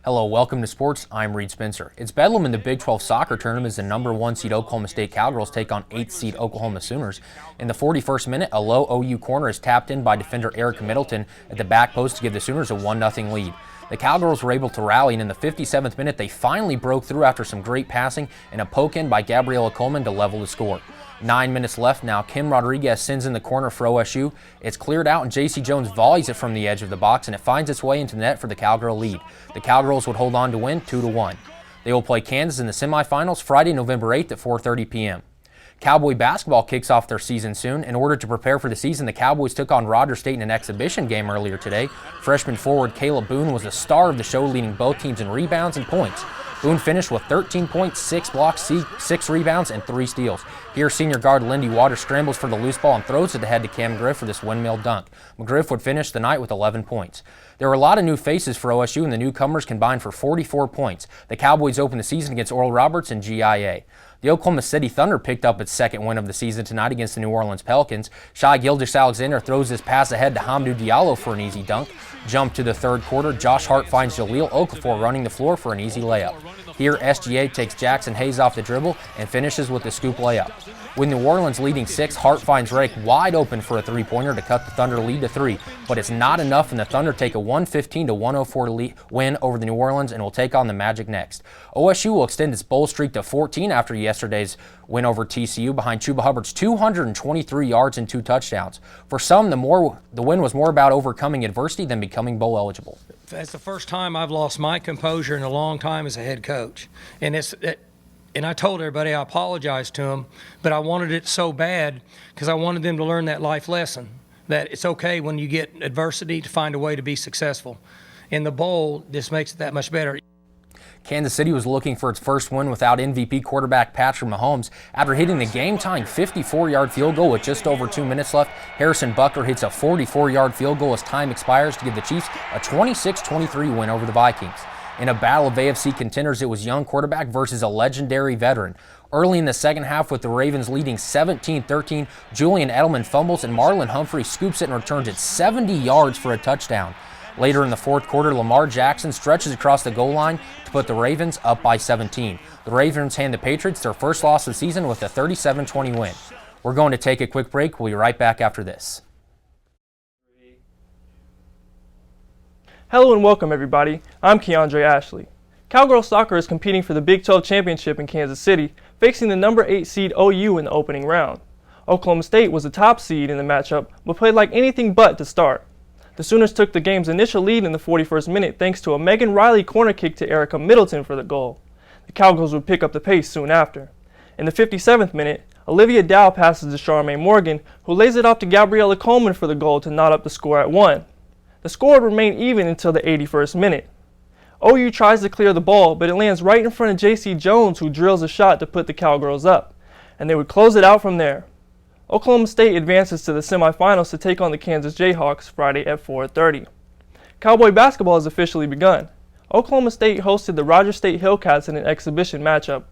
Hello, welcome to sports. I'm Reed Spencer. It's bedlam in the Big 12 soccer tournament as the number 1 seed Oklahoma State Cowgirls take on 8th seed Oklahoma Sooners. In the 41st minute, a low OU corner is tapped in by defender Erica Middleton at the back post to give the Sooners a 1-0 lead. The Cowgirls were able to rally, and in the 57th minute, they finally broke through after some great passing and a poke in by Gabriella Coleman to level the score. 9 minutes left now. Kim Rodriguez sends in the corner for OSU. It's cleared out, and J.C. Jones volleys it from the edge of the box, and it finds its way into the net for the Cowgirl lead. The Cowgirls would hold on to win 2-1. They will play Kansas in the semifinals Friday, November 8th at 4:30 p.m. Cowboy basketball kicks off their season soon. In order to prepare for the season, the Cowboys took on Rogers State in an exhibition game earlier today. Freshman forward Kayla Boone was the star of the show, leading both teams in rebounds and points. Boone finished with 13 points, 6 blocks, 6 rebounds, and 3 steals. Here, senior guard Lindy Waters scrambles for the loose ball and throws it ahead to Cam McGriff for this windmill dunk. McGriff would finish the night with 11 points. There were a lot of new faces for OSU, and the newcomers combined for 44 points. The Cowboys opened the season against Oral Roberts and GIA. The Oklahoma City Thunder picked up its second win of the season tonight against the New Orleans Pelicans. Shai Gilgeous-Alexander throws his pass ahead to Hamidou Diallo for an easy dunk. Jump to the third quarter, Josh Hart finds Jaleel Okafor running the floor for an easy layup. Here, SGA takes Jackson Hayes off the dribble and finishes with the scoop layup. With New Orleans leading 6, Hart finds Rake wide open for a three-pointer to cut the Thunder lead to 3, but it's not enough, and the Thunder take a 115-104 win over the New Orleans and will take on the Magic next. OSU will extend its bowl streak to 14 after yesterday's win over TCU behind Chuba Hubbard's 223 yards and 2 touchdowns. For some, the win was more about overcoming adversity than becoming bowl eligible. It's the first time I've lost my composure in a long time as a head coach, and I told everybody I apologized to them, but I wanted it so bad because I wanted them to learn that life lesson, that it's okay when you get adversity to find a way to be successful. In the bowl, this makes it that much better. Kansas City was looking for its first win without MVP quarterback Patrick Mahomes. After hitting the game-tying 54-yard field goal with just over 2 minutes left, Harrison Butker hits a 44-yard field goal as time expires to give the Chiefs a 26-23 win over the Vikings. In a battle of AFC contenders, it was young quarterback versus a legendary veteran. Early in the second half, with the Ravens leading 17-13, Julian Edelman fumbles and Marlon Humphrey scoops it and returns it 70 yards for a touchdown. Later in the fourth quarter, Lamar Jackson stretches across the goal line to put the Ravens up by 17. The Ravens hand the Patriots their first loss of the season with a 37-20 win. We're going to take a quick break. We'll be right back after this. Hello and welcome, everybody. I'm Keandre Ashley. Cowgirl soccer is competing for the Big 12 championship in Kansas City, facing the number 8 seed OU in the opening round. Oklahoma State was the top seed in the matchup, but played like anything but to start. The Sooners took the game's initial lead in the 41st minute thanks to a Megan Riley corner kick to Erica Middleton for the goal. The Cowgirls would pick up the pace soon after. In the 57th minute, Olivia Dow passes to Charmaine Morgan, who lays it off to Gabriella Coleman for the goal to knot up the score at 1. The score would remain even until the 81st minute. OU tries to clear the ball, but it lands right in front of J.C. Jones, who drills a shot to put the Cowgirls up, and they would close it out from there. Oklahoma State advances to the semifinals to take on the Kansas Jayhawks Friday at 4:30. Cowboy basketball has officially begun. Oklahoma State hosted the Rogers State Hillcats in an exhibition matchup.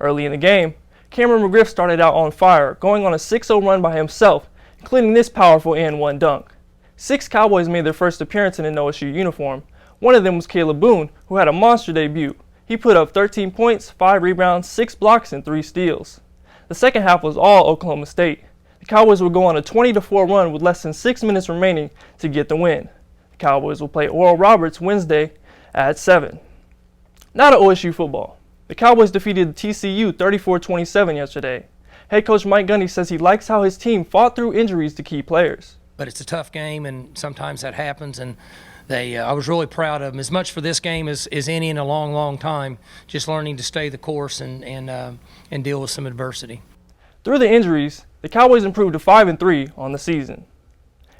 Early in the game, Cameron McGriff started out on fire, going on a 6-0 run by himself, including this powerful and 1 dunk. 6 Cowboys made their first appearance in an OSU uniform. One of them was Kayla Boone, who had a monster debut. He put up 13 points, 5 rebounds, 6 blocks, and 3 steals. The second half was all Oklahoma State. The Cowboys would go on a 20-4 run with less than 6 minutes remaining to get the win. The Cowboys will play Oral Roberts Wednesday at 7. Now to OSU football. The Cowboys defeated TCU 34-27 yesterday. Head coach Mike Gundy says he likes how his team fought through injuries to key players. But it's a tough game, and sometimes that happens, and I was really proud of them, as much for this game as any in a long, long time, just learning to stay the course and deal with some adversity. Through the injuries, the Cowboys improved to 5-3 on the season.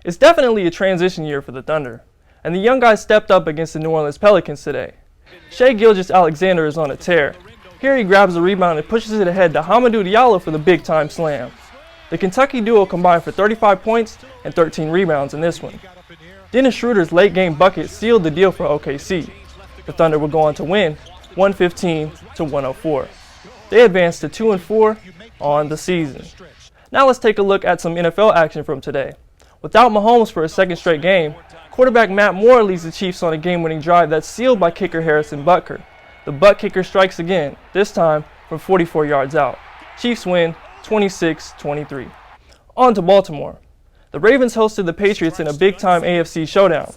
It's definitely a transition year for the Thunder, and the young guys stepped up against the New Orleans Pelicans today. Shai Gilgeous-Alexander is on a tear. Here he grabs the rebound and pushes it ahead to Hamidou Diallo for the big-time slam. The Kentucky duo combined for 35 points and 13 rebounds in this one. Dennis Schroeder's late-game bucket sealed the deal for OKC. The Thunder would go on to win 115-104. They advanced to 2-4 on the season. Now let's take a look at some NFL action from today. Without Mahomes for a second straight game, Quarterback Matt Moore leads the Chiefs on a game-winning drive that's sealed by kicker Harrison Butker. The butt kicker strikes again, this time from 44 yards out. Chiefs win 26-23. On to Baltimore. The Ravens hosted the Patriots in a big-time AFC showdown.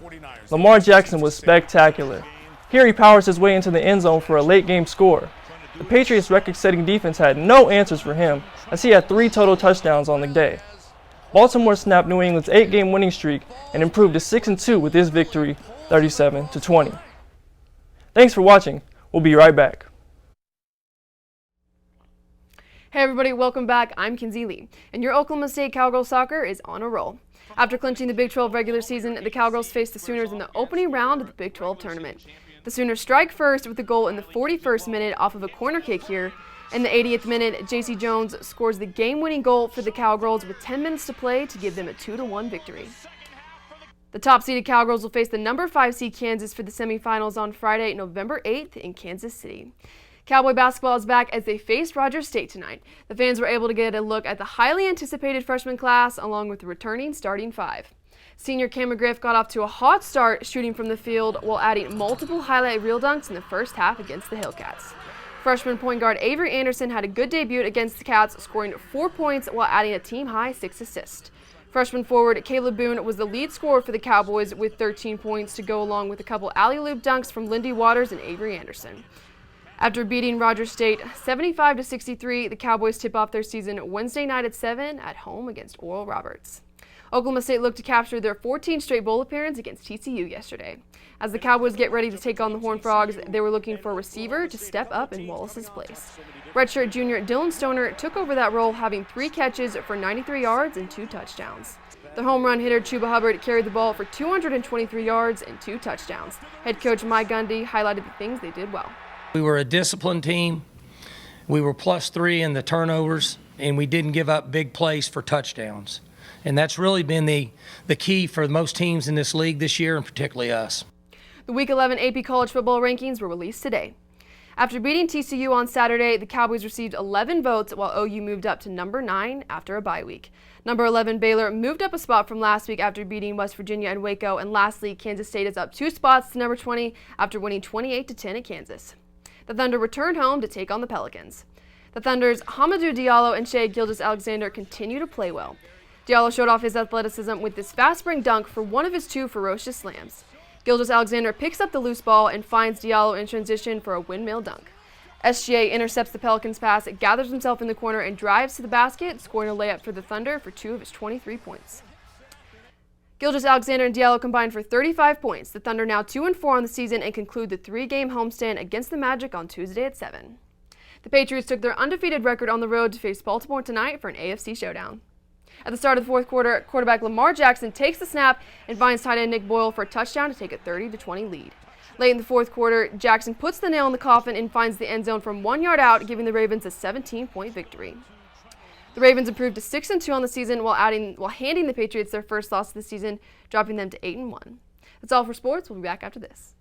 Lamar Jackson was spectacular. Here he powers his way into the end zone for a late-game score. The Patriots' record-setting defense had no answers for him, as he had 3 total touchdowns on the day. Baltimore snapped New England's 8-game winning streak and improved to 6-2 with this victory, 37-20. Thanks for watching. We'll be right back. Hey everybody, welcome back. I'm Kinsey Lee, and your Oklahoma State Cowgirls soccer is on a roll. After clinching the Big 12 regular season, the Cowgirls faced the Sooners in the opening round of the Big 12 tournament. The Sooners strike first with a goal in the 41st minute off of a corner kick here. In the 80th minute, J.C. Jones scores the game-winning goal for the Cowgirls with 10 minutes to play to give them a 2-1 victory. The top-seeded Cowgirls will face the number 5 seed Kansas for the semifinals on Friday, November 8th in Kansas City. Cowboy basketball is back as they face Rogers State tonight. The fans were able to get a look at the highly anticipated freshman class along with the returning starting 5. Senior Cam McGriff got off to a hot start shooting from the field while adding multiple highlight reel dunks in the first half against the Hillcats. Freshman point guard Avery Anderson had a good debut against the Cats, scoring 4 points while adding a team-high 6 assists. Freshman forward Caleb Boone was the lead scorer for the Cowboys with 13 points to go along with a couple alley-oop dunks from Lindy Waters and Avery Anderson. After beating Rogers State 75-63, the Cowboys tip off their season Wednesday night at 7 at home against Oral Roberts. Oklahoma State looked to capture their 14th straight bowl appearance against TCU yesterday. As the Cowboys get ready to take on the Horned Frogs, they were looking for a receiver to step up in Wallace's place. Redshirt junior Dylan Stoner took over that role, having 3 catches for 93 yards and 2 touchdowns. The home run hitter Chuba Hubbard carried the ball for 223 yards and 2 touchdowns. Head coach Mike Gundy highlighted the things they did well. We were a disciplined team. We were +3 in the turnovers, and we didn't give up big plays for touchdowns. And that's really been the key for most teams in this league this year, and particularly us. The Week 11 AP College Football rankings were released today. After beating TCU on Saturday, the Cowboys received 11 votes, while OU moved up to number 9 after a bye week. Number 11 Baylor moved up a spot from last week after beating West Virginia and Waco, and lastly, Kansas State is up 2 spots to number 20 after winning 28-10 at Kansas. The Thunder returned home to take on the Pelicans. The Thunder's Hamidou Diallo and Shai Gilgeous-Alexander continue to play well. Diallo showed off his athleticism with this fast-spring dunk for one of his 2 ferocious slams. Gilgeous-Alexander picks up the loose ball and finds Diallo in transition for a windmill dunk. SGA intercepts the Pelicans' pass, gathers himself in the corner, and drives to the basket, scoring a layup for the Thunder for 2 of his 23 points. Gilgeous-Alexander and Diallo combined for 35 points. The Thunder now 2-4 on the season and conclude the 3-game homestand against the Magic on Tuesday at 7. The Patriots took their undefeated record on the road to face Baltimore tonight for an AFC showdown. At the start of the fourth quarter, quarterback Lamar Jackson takes the snap and finds tight end Nick Boyle for a touchdown to take a 30-20 lead. Late in the fourth quarter, Jackson puts the nail in the coffin and finds the end zone from 1 yard out, giving the Ravens a 17-point victory. The Ravens improved to 6-2 on the season while handing the Patriots their first loss of the season, dropping them to 8-1. That's all for sports. We'll be back after this.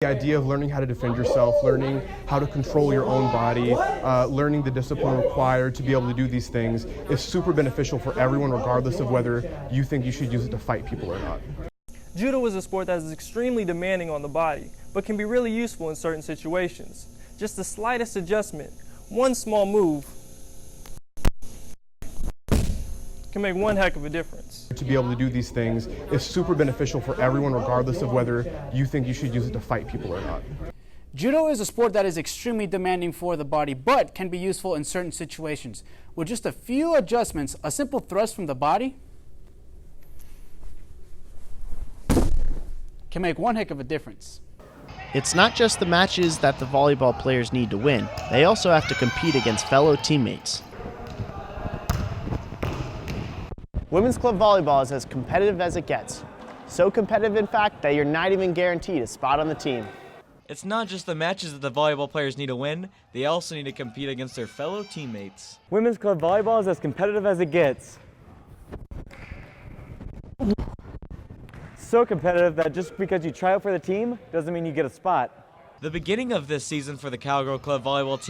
The idea of learning how to defend yourself, learning how to control your own body, learning the discipline required to be able to do these things is super beneficial for everyone, regardless of whether you think you should use it to fight people or not. Judo is a sport that is extremely demanding on the body, but can be really useful in certain situations. Just the slightest adjustment, one small move, can make one heck of a difference. To be able to do these things is super beneficial for everyone, regardless of whether you think you should use it to fight people or not. Judo is a sport that is extremely demanding for the body, but can be useful in certain situations. With just a few adjustments, a simple thrust from the body can make one heck of a difference. It's not just the matches that the volleyball players need to win. They also have to compete against fellow teammates. Women's club volleyball is as competitive as it gets. So competitive, in fact, that you're not even guaranteed a spot on the team. It's not just the matches that the volleyball players need to win, they also need to compete against their fellow teammates. Women's club volleyball is as competitive as it gets. So competitive that just because you try out for the team doesn't mean you get a spot. The beginning of this season for the Cowgirl Club volleyball team